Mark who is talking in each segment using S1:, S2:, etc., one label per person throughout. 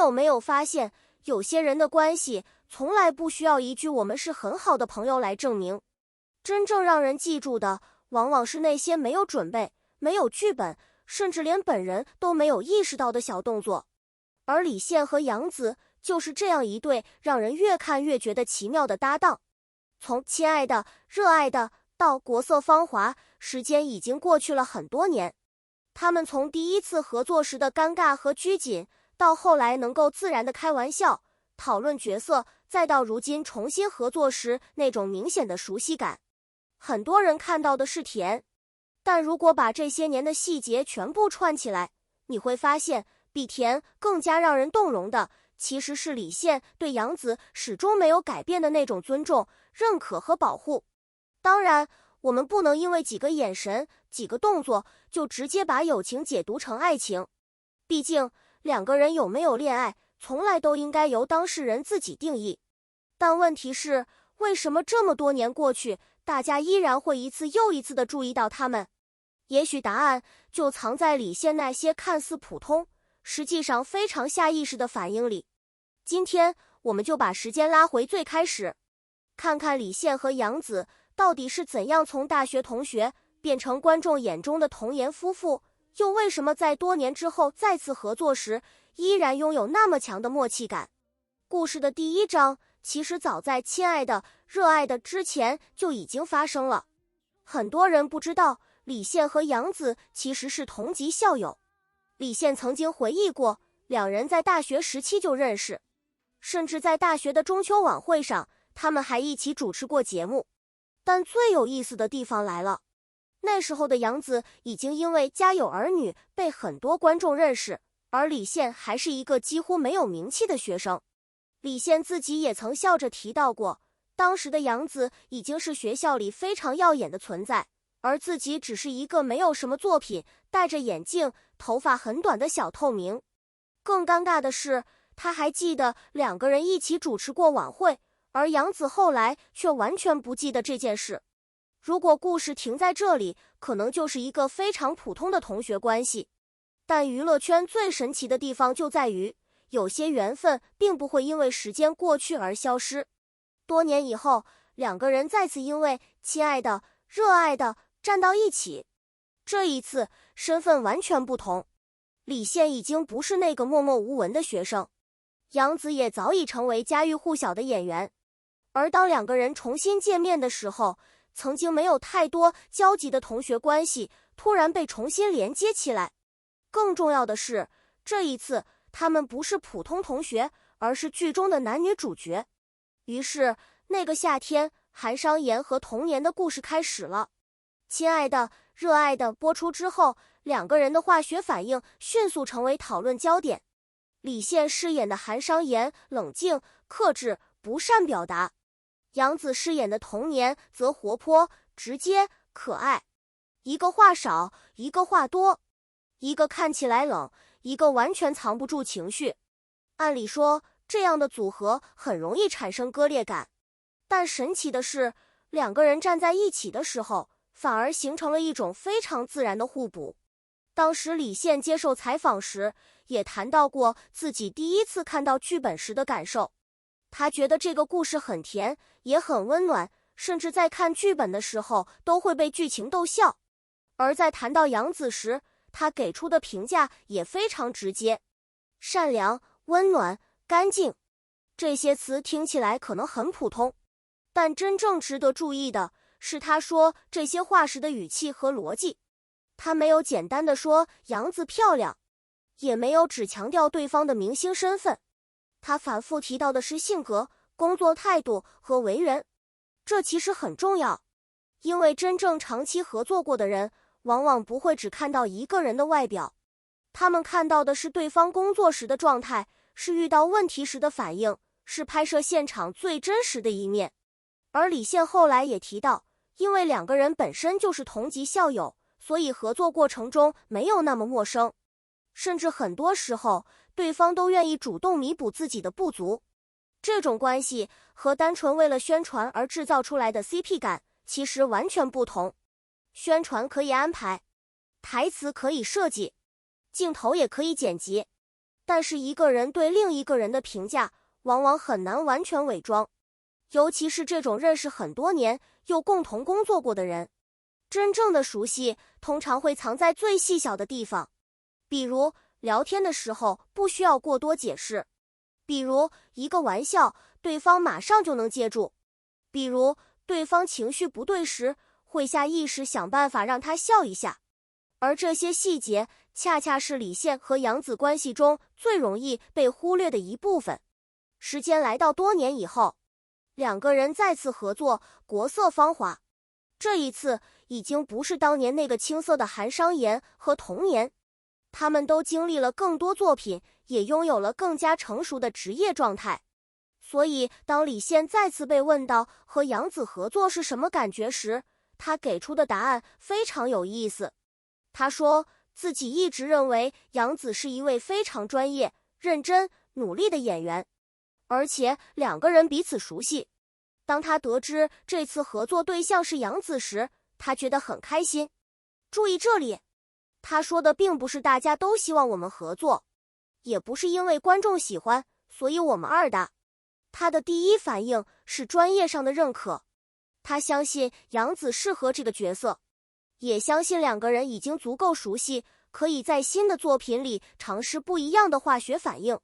S1: 有沒有發現，有些人的關係從來不需要一句"我們是很好的朋友"來證明，真正讓人記住的，往往是那些沒有準備、沒有劇本，甚至連本人都沒有意識到的小動作。而李現和楊紫就是這樣一對讓人越看越覺得奇妙的搭檔。從親愛的、熱愛的到國色芳華，時間已經過去了很多年。他們從第一次合作時的尷尬和拘謹，到後來能夠自然的開玩笑、討論角色，再到如今重新合作時那種明顯的熟悉感。很多人看到的是甜，但如果把這些年的細節全部串起來，你會發現，比甜更加讓人动容的，其實是李現對楊紫始終沒有改變的那種尊重、認可和保護。當然，我們不能因為幾個眼神、幾個動作，就直接把友情解讀成愛情。畢竟，兩個人有沒有戀愛，從來都應該由當事人自己定義。但問題是，為什麼這麼多年過去，大家依然會一次又一次地注意到他們？也許答案就藏在李現那些看似普通，實際上非常下意識的反應裡。今天，我們就把時間拉回最開始，看看李現和楊紫到底是怎樣從大學同學變成觀眾眼中的童颜夫婦，又為什麼在多年之後再次合作時，依然擁有那麼強的默契感。故事的第一章其實早在親愛的、熱愛的之前就已經發生了。很多人不知道，李現和楊紫其實是同級校友。李現曾經回憶過，兩人在大學時期就認識，甚至在大學的中秋晚會上，他們還一起主持過節目。但最有意思的地方來了，那時候的楊紫已經因為《家有兒女》被很多觀眾認識，而李現還是一個幾乎沒有名氣的學生。李現自己也曾笑着提到過，當時的楊紫已經是學校裡非常耀眼的存在，而自己只是一個沒有什麼作品、戴着眼鏡、頭髮很短的小透明。更尷尬的是，他還記得兩個人一起主持過晚會，而楊紫後來卻完全不記得這件事。如果故事停在這裡，可能就是一個非常普通的同學關係。但娛樂圈最神奇的地方就在於，有些緣分並不會因為時間過去而消失。多年以後，兩個人再次因為親愛的、熱愛的站到一起。這一次，身份完全不同。李現已經不是那個默默無聞的學生，楊紫也早已成為家喻戶曉的演員。而當兩個人重新見面的時候，曾經沒有太多交集的同學關係突然被重新連接起來。更重要的是，這一次他們不是普通同學，而是劇中的男女主角。於是那個夏天，韓商言和童年的故事開始了。親愛的、熱愛的播出之後，兩個人的化學反應迅速成為討論焦點。李現飾演的韓商言冷靜、克制、不善表達，楊紫飾演的童年則活潑、直接、可愛。一個話少，一個話多，一個看起來冷，一個完全藏不住情緒。按理說，這樣的組合很容易產生割裂感，但神奇的是，兩個人站在一起的時候，反而形成了一種非常自然的互補。當時李現接受採訪時，也談到過自己第一次看到劇本時的感受。他覺得這個故事很甜，也很溫暖，甚至在看劇本的時候都會被劇情逗笑。而在談到楊紫時，他給出的評價也非常直接：善良、溫暖、乾淨。這些詞聽起來可能很普通，但真正值得注意的是他說這些話時的語氣和邏輯。他沒有簡單的說楊紫漂亮，也沒有只強調對方的明星身份，他反覆提到的是性格、工作態度和為人。這其實很重要，因為真正長期合作過的人，往往不會只看到一個人的外表，他們看到的是對方工作時的狀態，是遇到問題時的反應，是拍攝現場最真實的一面。而李現後來也提到，因為兩個人本身就是同級校友，所以合作過程中沒有那麼陌生，甚至很多時候對方都願意主動彌補自己的不足。這種關係和單純為了宣傳而制造出來的 CP 感其實完全不同。宣傳可以安排，台詞可以設計，鏡頭也可以剪輯，但是一個人對另一個人的評價往往很難完全偽裝，尤其是這種認識很多年又共同工作過的人。真正的熟悉通常會藏在最細小的地方，比如聊天的時候不需要過多解釋，比如一個玩笑對方馬上就能接住，比如對方情緒不對時會下意識想辦法讓他笑一下。而這些細節恰恰是李現和楊子關係中最容易被忽略的一部分。時間來到多年以後，兩個人再次合作，國色芳華。這一次已經不是當年那個青澀的韓商言和童年，他們都經歷了更多作品，也擁有了更加成熟的職業狀態。所以當李現再次被問到和楊子合作是什麼感覺時，他給出的答案非常有意思。他說自己一直認為楊子是一位非常專業、認真、努力的演員，而且兩個人彼此熟悉。當他得知這次合作對象是楊子時，他覺得很開心。注意這裡，他說的並不是大家都希望我們合作，也不是因為觀眾喜歡，所以我們二搭。他的第一反應是專業上的認可，他相信楊子適合這個角色，也相信兩個人已經足夠熟悉，可以在新的作品裡嘗試不一樣的化學反應。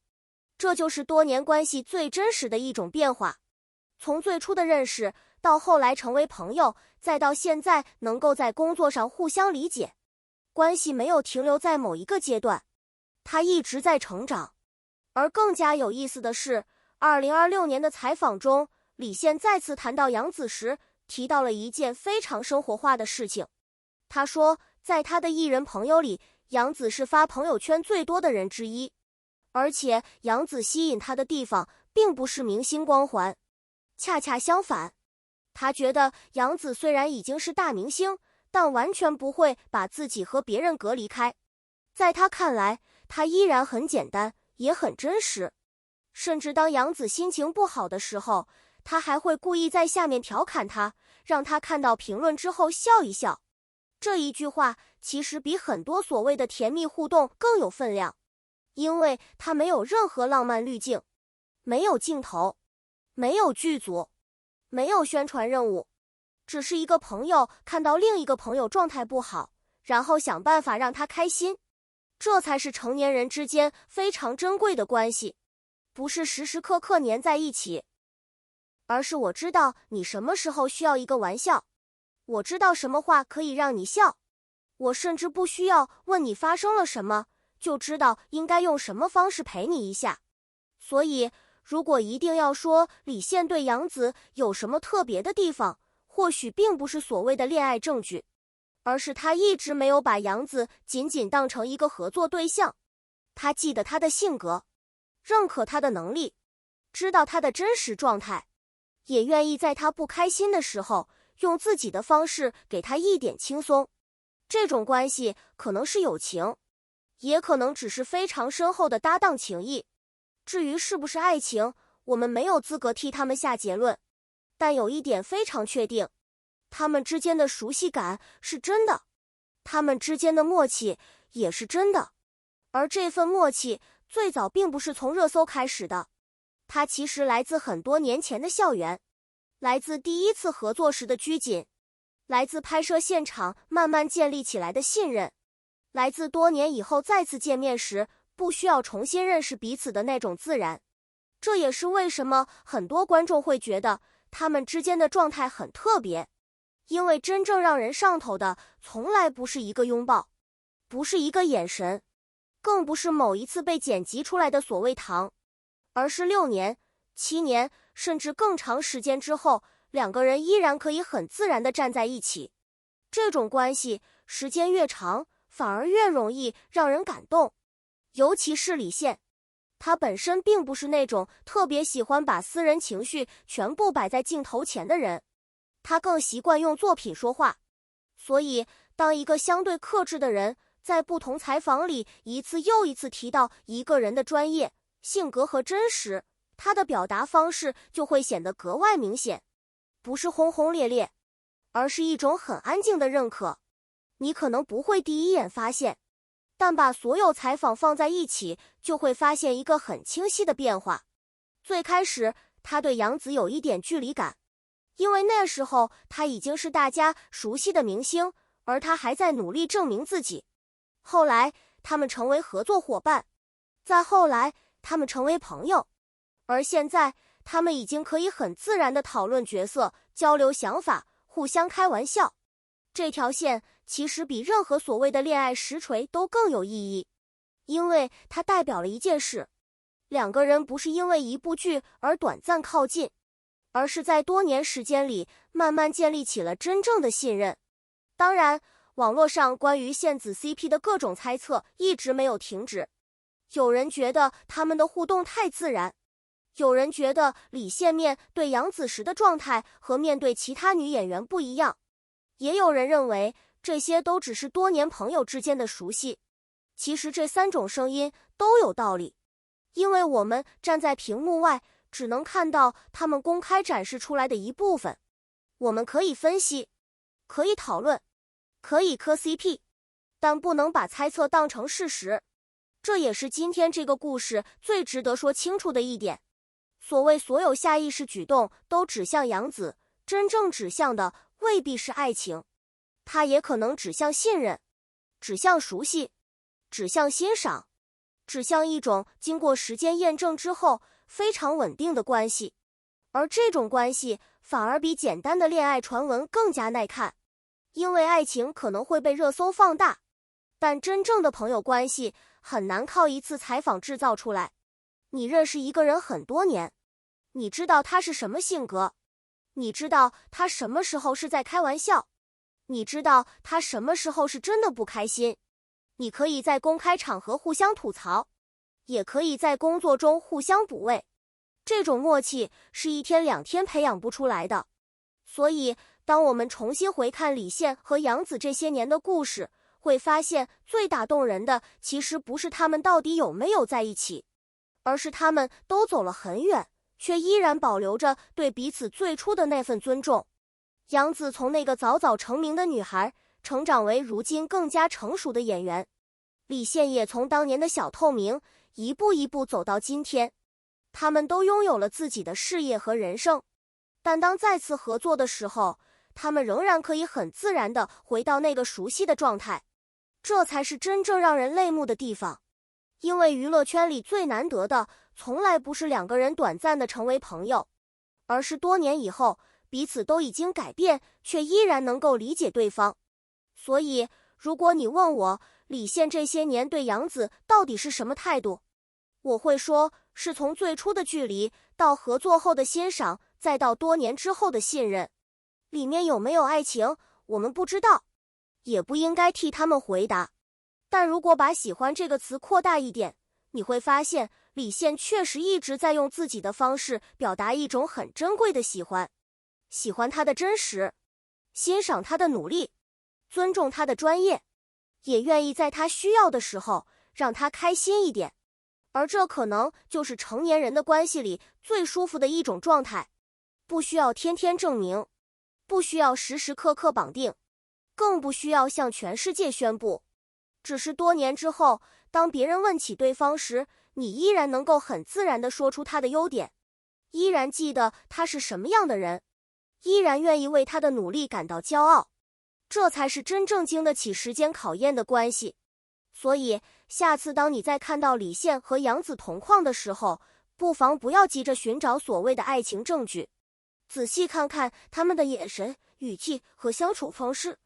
S1: 這就是多年關係最真實的一種變化。從最初的認識，到後來成為朋友，再到現在能夠在工作上互相理解，關係沒有停留在某一個階段，它一直在成長。而更加有意思的是，2026年的採訪中，李現再次談到楊子時，提到了一件非常生活化的事情。他說，在他的藝人朋友裡，楊子是發朋友圈最多的人之一，而且楊子吸引他的地方並不是明星光環，恰恰相反，他覺得楊子雖然已經是大明星，但完全不會把自己和別人隔離開。在他看來，他依然很簡單，也很真實。甚至當楊子心情不好的時候，他還會故意在下面調侃他，讓他看到評論之後笑一笑。這一句話其實比很多所謂的甜蜜互動更有分量，因為他沒有任何浪漫濾鏡，沒有鏡頭，沒有劇組，沒有宣傳任務，只是一個朋友看到另一個朋友狀態不好，然後想辦法讓他開心。這才是成年人之間非常珍貴的關係，不是時時刻刻黏在一起，而是我知道你什麼時候需要一個玩笑，我知道什麼話可以讓你笑，我甚至不需要問你發生了什麼，就知道應該用什麼方式陪你一下。所以如果一定要說李現對楊子有什麼特別的地方，或許並不是所謂的戀愛證據，而是他一直沒有把楊子僅僅當成一個合作對象。他記得他的性格，認可他的能力，知道他的真實狀態，也願意在他不開心的時候用自己的方式給他一點輕鬆。這種關係可能是友情，也可能只是非常深厚的搭檔情誼。至於是不是愛情，我們沒有資格替他們下結論。但有一點非常確定，他們之間的熟悉感是真的，他們之間的默契也是真的。而這份默契最早並不是從熱搜開始的，它其實來自很多年前的校園，來自第一次合作時的拘謹，來自拍攝現場慢慢建立起來的信任，來自多年以後再次見面時不需要重新認識彼此的那種自然。這也是為什麼很多觀眾會覺得他們之間的狀態很特別，因為真正讓人上頭的從來不是一個擁抱，不是一個眼神，更不是某一次被剪輯出來的所謂糖，而是6年、7年，甚至更長時間之後，兩個人依然可以很自然地站在一起。這種關係時間越長，反而越容易讓人感動。尤其是李現，他本身並不是那種特別喜歡把私人情緒全部擺在鏡頭前的人，他更習慣用作品說話。所以，當一個相對克制的人在不同採訪裡一次又一次提到一個人的專業、性格和真實，他的表達方式就會顯得格外明顯，不是轟轟烈烈，而是一種很安靜的認可。你可能不會第一眼發現，但把所有採訪放在一起，就會發現一個很清晰的變化。最開始，他對楊紫有一點距離感，因為那時候他已經是大家熟悉的明星，而他還在努力證明自己。後來，他們成為合作夥伴，再後來，他們成為朋友，而現在，他們已經可以很自然地討論角色，交流想法，互相開玩笑。這條線其實比任何所謂的戀愛實錘都更有意義，因為它代表了一件事：兩個人不是因為一部劇而短暫靠近，而是在多年時間裡慢慢建立起了真正的信任。當然，網絡上關於現子 CP 的各種猜測一直沒有停止。有人覺得他們的互動太自然，有人覺得李現面對楊紫時的狀態和面對其他女演員不一樣。也有人認為這些都只是多年朋友之間的熟悉。其實這三種聲音都有道理，因為我們站在屏幕外，只能看到他們公開展示出來的一部分。我們可以分析，可以討論，可以磕 CP， 但不能把猜測當成事實。這也是今天這個故事最值得說清楚的一點。所謂所有下意識舉動都指向楊紫，真正指向的未必是愛情，它也可能指向信任，指向熟悉，指向欣賞，指向一種經過時間驗證之後非常穩定的關係。而這種關係反而比簡單的戀愛傳聞更加耐看，因為愛情可能會被熱搜放大，但真正的朋友關係很難靠一次採訪制造出來。你認識一個人很多年，你知道他是什麼性格，你知道他什麼時候是在開玩笑，你知道他什麼時候是真的不開心。你可以在公開場合互相吐槽，也可以在工作中互相補位。這種默契是一天兩天培養不出來的。所以，當我們重新回看李現和楊紫這些年的故事，會發現最打動人的其實不是他們到底有沒有在一起，而是他們都走了很遠，卻依然保留着對彼此最初的那份尊重。楊紫從那個早早成名的女孩，成長為如今更加成熟的演員。李現也從當年的小透明，一步一步走到今天。他們都擁有了自己的事業和人生，但當再次合作的時候，他們仍然可以很自然地回到那個熟悉的狀態。這才是真正讓人淚目的地方。因為娛樂圈裡最難得的，從來不是兩個人短暫地成為朋友，而是多年以後，彼此都已經改變，卻依然能夠理解對方。所以，如果你問我，李現這些年對楊紫到底是什麼態度，我會說，是從最初的距離，到合作後的欣賞，再到多年之後的信任。裡面有沒有愛情，我們不知道，也不應該替他們回答。但如果把喜歡這個詞擴大一點，你會發現李現確實一直在用自己的方式表達一種很珍貴的喜歡。喜歡他的真實，欣賞他的努力，尊重他的專業，也願意在他需要的時候讓他開心一點。而這可能就是成年人的關係裡最舒服的一種狀態，不需要天天證明，不需要時時刻刻綁定，更不需要向全世界宣布。只是多年之後，當別人問起對方時，你依然能夠很自然地說出他的優點，依然記得他是什麼樣的人，依然願意為他的努力感到驕傲。這才是真正經得起時間考驗的關係。所以，下次當你再看到李現和楊紫同框的時候，不妨不要急着尋找所謂的愛情證據，仔細看看他們的眼神、語氣和相處方式。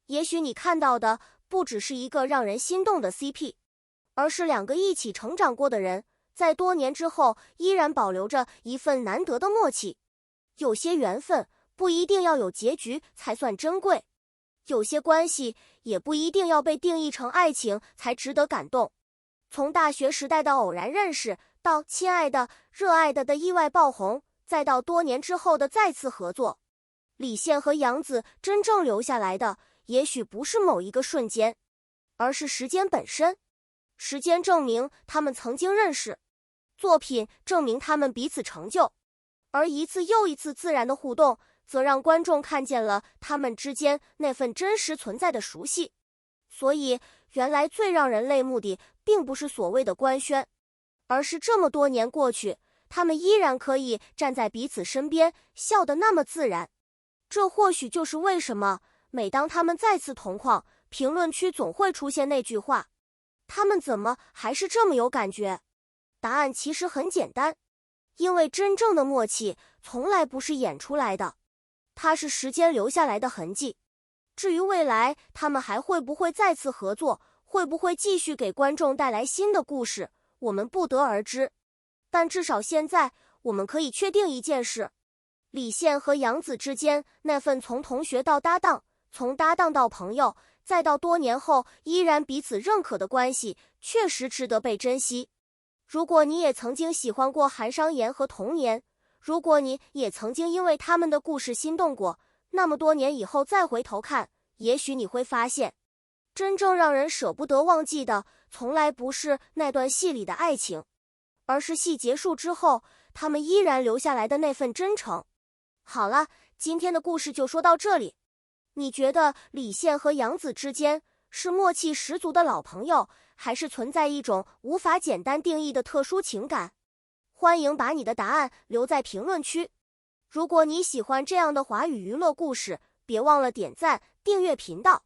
S1: 也許你看到的不只是一個讓人心動的 CP， 而是兩個一起成長過的人，在多年之後依然保留着一份難得的默契。有些緣分不一定要有結局才算珍貴，有些關係也不一定要被定義成愛情才值得感動。從大學時代的偶然認識，到親愛的、熱愛的意外爆紅，再到多年之後的再次合作，李現和楊紫真正留下來的，也許不是某一個瞬間，而是時間本身。時間證明他們曾經認識，作品證明他們彼此成就，而一次又一次自然的互動，則讓觀眾看見了他們之間那份真實存在的熟悉。所以，原來最讓人淚目的並不是所謂的官宣，而是這麼多年過去，他們依然可以站在彼此身邊，笑得那麼自然。這或許就是為什麼每當他們再次同框，評論區總會出現那句話：他們怎麼還是這麼有感覺？答案其實很簡單，因為真正的默契從來不是演出來的，它是時間留下來的痕跡。至於未來他們還會不會再次合作，會不會繼續給觀眾帶來新的故事，我們不得而知。但至少現在我們可以確定一件事，李現和楊紫之間那份從同學到搭檔，從搭檔到朋友，再到多年後依然彼此認可的關係，確實值得被珍惜。如果你也曾經喜歡過韓商言和童年，如果你也曾經因為他們的故事心動過，那麼多年以後再回頭看，也許你會發現，真正讓人捨不得忘記的，從來不是那段戲裡的愛情，而是戲結束之後，他們依然留下來的那份真誠。好了，今天的故事就說到這裡。你覺得李現和楊紫之間是默契十足的老朋友，還是存在一種無法簡單定義的特殊情感？歡迎把你的答案留在評論區。如果你喜歡這樣的華語娛樂故事，別忘了點讚、訂閱頻道。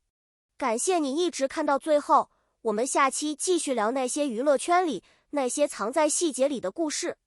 S1: 感謝你一直看到最後，我們下期繼續聊那些娛樂圈裡那些藏在細節裡的故事。